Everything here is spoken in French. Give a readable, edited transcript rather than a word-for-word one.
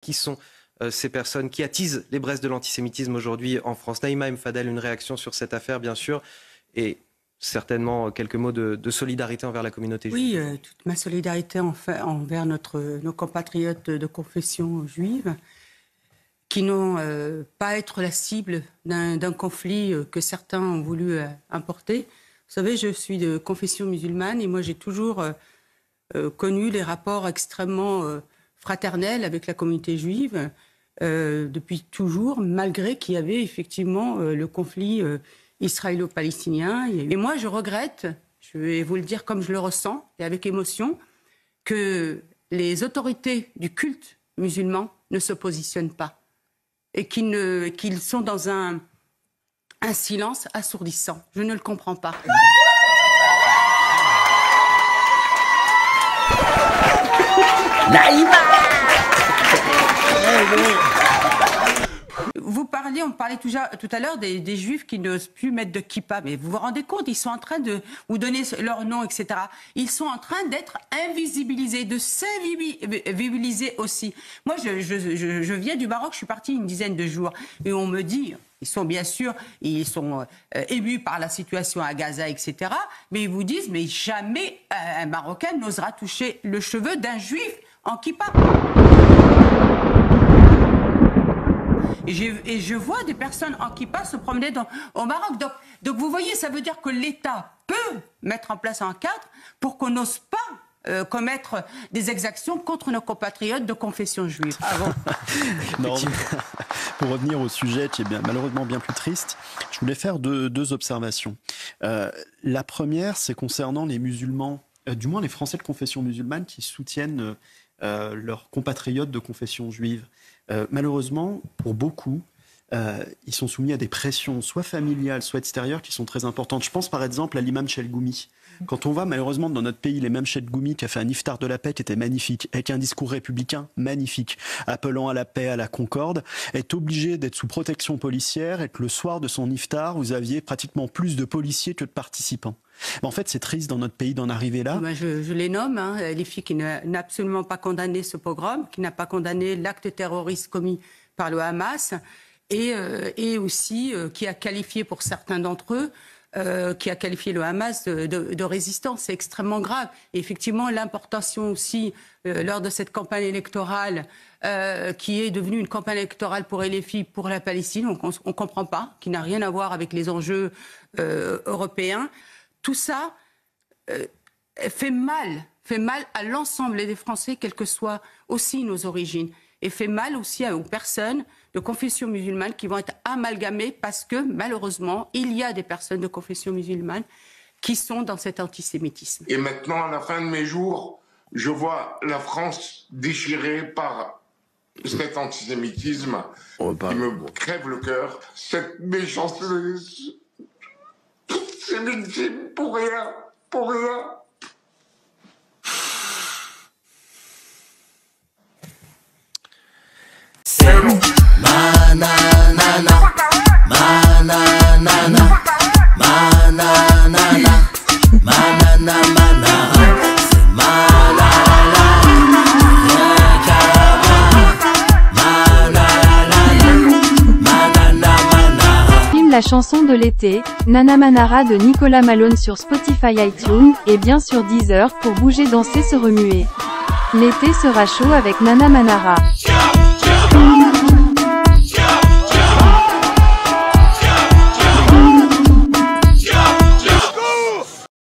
qui sont ces personnes qui attisent les braises de l'antisémitisme aujourd'hui en France. Naïma M. Fadel, une réaction sur cette affaire, bien sûr, et certainement quelques mots de solidarité envers la communauté juive. Oui, toute ma solidarité envers nos compatriotes de confession juive qui n'ont pas à être la cible d'un conflit que certains ont voulu importer. Vous savez, je suis de confession musulmane et moi j'ai toujours connu les rapports extrêmement fraternels avec la communauté juive depuis toujours, malgré qu'il y avait effectivement le conflit israélo-palestinien. Et moi je regrette, je vais vous le dire comme je le ressens et avec émotion, que les autorités du culte musulman ne se positionnent pas et qu'ils sont dans un silence assourdissant. Je ne le comprends pas. On parlait tout à l'heure des juifs qui n'osent plus mettre de kippa, mais vous vous rendez compte, ils sont en train de vous donner leur nom, etc. Ils sont en train d'être invisibilisés, de s'invisibiliser aussi. Moi, je viens du Maroc, je suis partie une dizaine de jours, et on me dit, ils sont bien sûr, ils sont émus par la situation à Gaza, etc. Mais ils vous disent, mais jamais un Marocain n'osera toucher le cheveu d'un juif en kippa. Et je vois des personnes en kippa se promener au Maroc. Donc vous voyez, ça veut dire que l'État peut mettre en place un cadre pour qu'on n'ose pas commettre des exactions contre nos compatriotes de confession juive. Ah bon. Non, pour revenir au sujet qui est malheureusement bien plus triste, je voulais faire deux observations. La première, c'est concernant les musulmans, du moins les Français de confession musulmane qui soutiennent leurs compatriotes de confession juive. Malheureusement, pour beaucoup, ils sont soumis à des pressions, soit familiales, soit extérieures, qui sont très importantes. Je pense par exemple à l'imam Chelgoumi. Quand on voit malheureusement dans notre pays l'imam Chelgoumi qui a fait un iftar de la paix qui était magnifique, avec un discours républicain magnifique, appelant à la paix, à la concorde, est obligé d'être sous protection policière et que le soir de son iftar, vous aviez pratiquement plus de policiers que de participants. En fait, c'est triste dans notre pays d'en arriver là. Je les nomme, les filles qui n'a absolument pas condamné ce pogrom, qui n'a pas condamné l'acte terroriste commis par le Hamas, et aussi qui a qualifié pour certains d'entre eux, qui a qualifié le Hamas de résistance. C'est extrêmement grave. Et effectivement, l'importation aussi, lors de cette campagne électorale, qui est devenue une campagne électorale pour LFI, pour la Palestine, on ne comprend pas, qui n'a rien à voir avec les enjeux européens. Tout ça fait mal à l'ensemble des Français, quelles que soient aussi nos origines, et fait mal aussi aux personnes de confession musulmane qui vont être amalgamées parce que, malheureusement, il y a des personnes de confession musulmane qui sont dans cet antisémitisme. Et maintenant, à la fin de mes jours, je vois la France déchirée par cet antisémitisme qui me crève le cœur, cette méchanceté. C'est victime pour rien, pour rien. C'est mananana, mananana, mananana, mananana, c'est malala, mananana. Film la chanson de l'été, Nana Manara de Nicolas Malone sur Spotify, iTunes, et bien sûr Deezer pour bouger, danser, se remuer. L'été sera chaud avec Nana Manara.